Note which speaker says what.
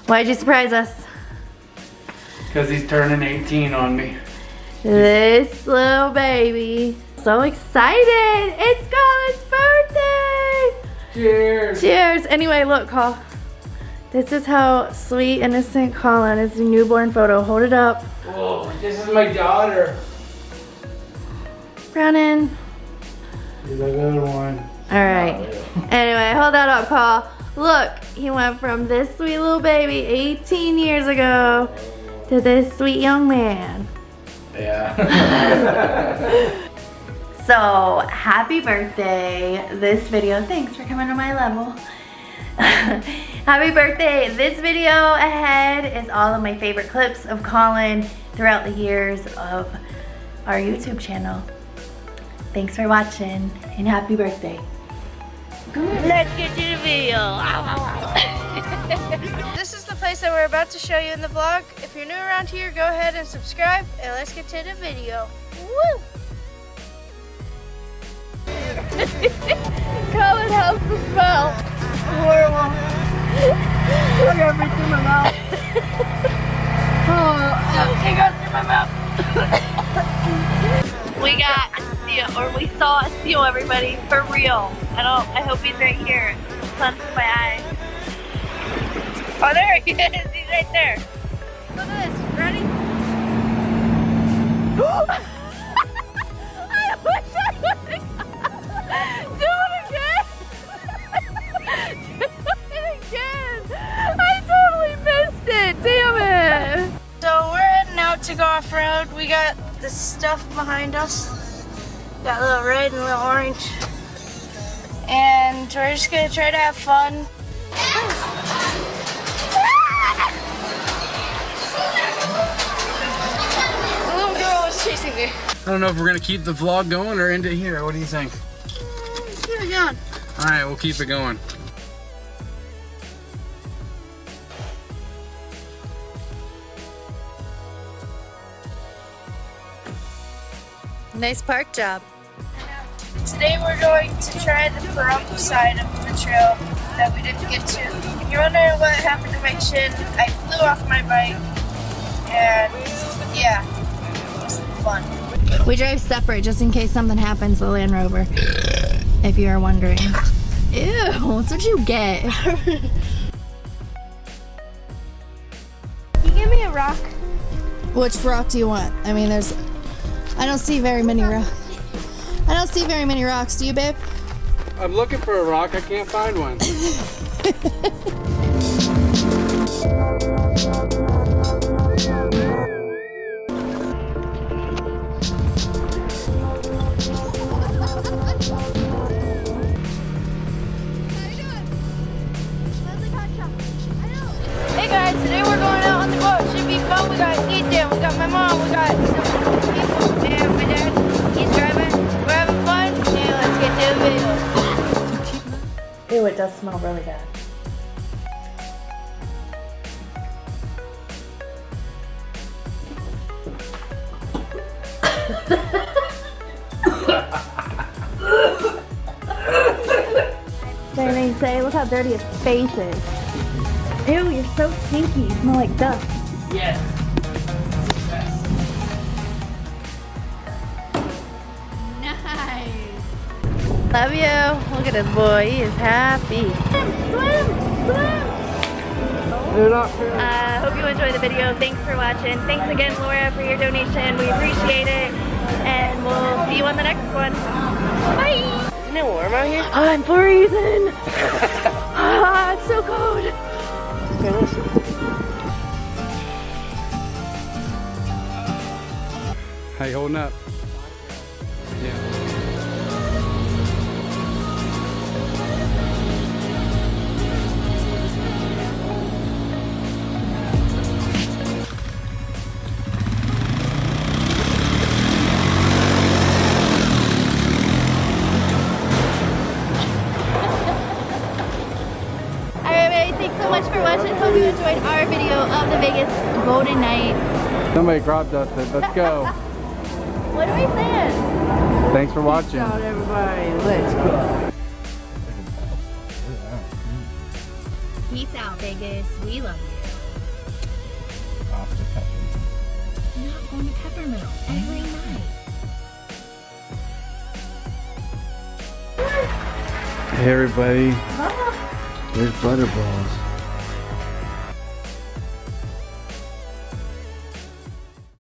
Speaker 1: Why'd you surprise us?
Speaker 2: Because he's turning 18 on me.
Speaker 1: This little baby. So excited! It's Colin's birthday!
Speaker 2: Cheers!
Speaker 1: Cheers! Anyway, look, Col. This is how sweet, innocent Colin is. A newborn photo. Hold it up.
Speaker 2: Whoa, this is my daughter.
Speaker 1: Brennan.
Speaker 2: She's a good one.
Speaker 1: Alright. Anyway, hold that up, Col. Look, he went from this sweet little baby 18 years ago to this sweet young man.
Speaker 2: Yeah.
Speaker 1: So, happy birthday. This video, thanks for coming to my level. Happy birthday. This video ahead is all of my favorite clips of Colin throughout the years of our YouTube channel. Thanks for watching and happy birthday. Let's get to the video.
Speaker 3: This is the place that we're about to show you in the vlog. If you're new around here, go ahead and subscribe, and let's get to the video. Woo! Colin, how's the smell? Horrible. I got everything in my mouth. It got through my mouth.
Speaker 1: We got a seal, or we saw a seal, everybody, for real. I hope he's right here. The sun's in my eyes. Oh, there he is. He's right there.
Speaker 3: Look at this. Ready?
Speaker 1: I wish I would have. Do it again. Do it again. I totally missed it. Damn it.
Speaker 3: So we're heading out to go off-road. We got the stuff behind us. Got a little red and a little orange. And we're just gonna try to have fun. The little girl is chasing me.
Speaker 2: I don't know if we're going to keep the vlog going or end it here. What do you think?
Speaker 3: Keep it going.
Speaker 2: Alright, we'll keep it going.
Speaker 1: Nice park job.
Speaker 3: Today we're going to try the front side of the trail that we didn't get to. If you're wondering what happened to my chin, I flew off my bike, and yeah, it was fun.
Speaker 1: We drive separate just in case something happens to the Land Rover. If you are wondering. Ew, that's what you get.
Speaker 3: Can you give me a rock?
Speaker 1: Which rock do you want? I mean, I don't see very many rocks. I don't see very many rocks. Do you, babe?
Speaker 2: I'm looking for a rock. I can't find one.
Speaker 3: Hey guys, today we're going out on the boat. Should be fun. We got Ethan, we got my mom, we got some people, and my dad. He's driving. We're having fun, and let's get to the video.
Speaker 1: Ew, it does smell really bad. They say, look how dirty his face is. Ew, you're so stinky. You smell like dust.
Speaker 2: Yeah.
Speaker 1: Nice. Love you. Look at this boy. He is happy. Hope you enjoyed the video. Thanks for watching. Thanks again, Laura, for your donation. We appreciate it. And we'll see you on the next one. Bye.
Speaker 3: Isn't it warm out here?
Speaker 1: I'm freezing. It's so cold.
Speaker 2: How you holding up? Yeah.
Speaker 1: Thanks so much for watching. Hope you enjoyed our video of the Vegas Golden Knights.
Speaker 2: Somebody crop dusted. Let's go.
Speaker 1: What are we saying?
Speaker 2: Thanks for watching.
Speaker 3: Peace out, everybody. Let's go.
Speaker 1: Peace out, Vegas. We love you.
Speaker 4: on the peppermill every night.
Speaker 5: Hey everybody, there's Butterballs.